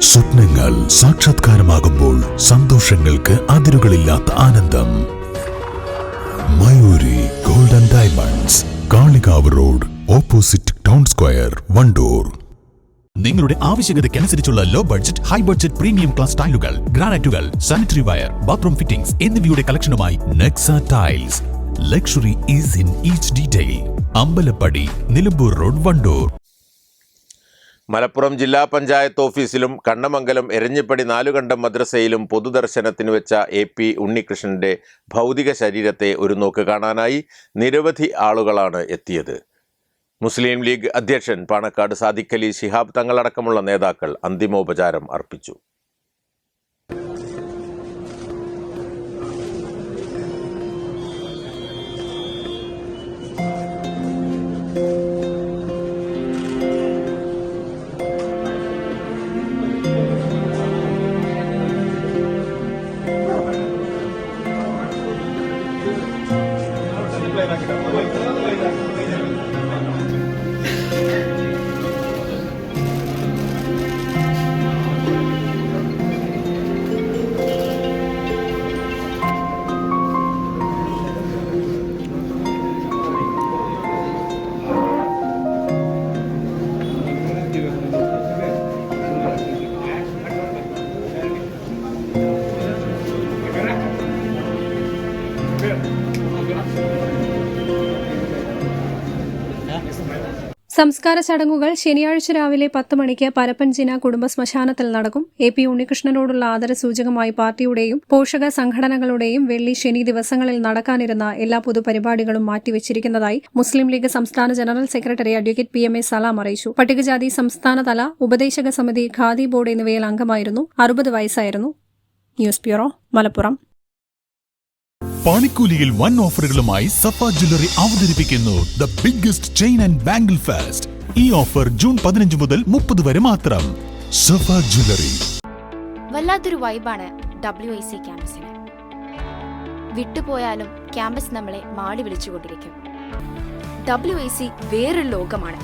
സ്വപ്നങ്ങൾ സാക്ഷാത്കാരമാകുമ്പോൾ സന്തോഷങ്ങൾക്ക് അതിരുകളില്ലാത്ത ആനന്ദം. Mayuri gold and diamonds, Kalikavu road, opposite town square, Wandoor. നിങ്ങളുടെ ആവശ്യകതയ്ക്കനുസരിച്ചുള്ള low budget, high budget, premium class ടൈലുകൾ, ഗ്രാനൈറ്റുകൾ, സാനിറ്ററി വയർ, ബാത്റൂം ഫിറ്റിംഗ്സ് എന്നിവയുടെ കളക്ഷനുമായി Nexa tiles. Luxury is in each detail. Ambalappadi, Nilambur road, Wandoor. Malappuram ജില്ലാ പഞ്ചായത്ത് ഓഫീസിലും കണ്ണമംഗലം എരഞ്ഞിപ്പടി നാലുകണ്ടം മദ്രസയിലും പൊതുദർശനത്തിന് വെച്ച AP ഉണ്ണികൃഷ്ണന്റെ ഭൗതിക ശരീരത്തെ ഒരു നോക്ക് കാണാനായി നിരവധി ആളുകളാണ് എത്തിയത്. മുസ്ലിം ലീഗ് അധ്യക്ഷൻ പാണക്കാട് സാദിഖ് അലി ശിഹാബ് തങ്ങളടക്കമുള്ള നേതാക്കൾ അന്തിമോപചാരം അർപ്പിച്ചു. സംസ്കാര ചടങ്ങുകൾ ശനിയാഴ്ച രാവിലെ 10 മണിക്ക് പരപ്പൻജിന കുടുംബ ശ്മശാനത്തിൽ നടക്കും. AP ഉണ്ണികൃഷ്ണനോടുള്ള ആദരസൂചകമായി പാർട്ടിയുടെയും പോഷക സംഘടനകളുടെയും വെള്ളി, ശനി ദിവസങ്ങളിൽ നടക്കാനിരുന്ന എല്ലാ പൊതുപരിപാടികളും മാറ്റിവെച്ചിരിക്കുന്നതായി മുസ്ലിം ലീഗ് സംസ്ഥാന ജനറൽ സെക്രട്ടറി അഡ്വക്കേറ്റ് PMA സലാം അറിയിച്ചു. പട്ടികജാതി സംസ്ഥാനതല ഉപദേശക സമിതി, ഖാദി ബോർഡ് എന്നിവയിൽ അംഗമായിരുന്നു. 60 വയസ്സായിരുന്നു. News bureau, Malappuram. പണിക്കൂലിയിൽ വൻ ഓഫറുകളുമായി സഫ ജ്വല്ലറി അവതരിപ്പിക്കുന്നു the biggest chain and bangle fest. ഈ ഓഫർ ജൂൺ 15 മുതൽ 30 വരെ മാത്രം. സഫ ജ്വല്ലറി. വല്ലാത്തൊരു വൈബാണ് WIC ക്യാമ്പസിന്. വിട്ടുപോയാലും ക്യാമ്പസ് നമ്മളെ മാടി വിളിച്ചുകൊണ്ടിരിക്കും. WIC വേറൊരു ലോകമാണ്.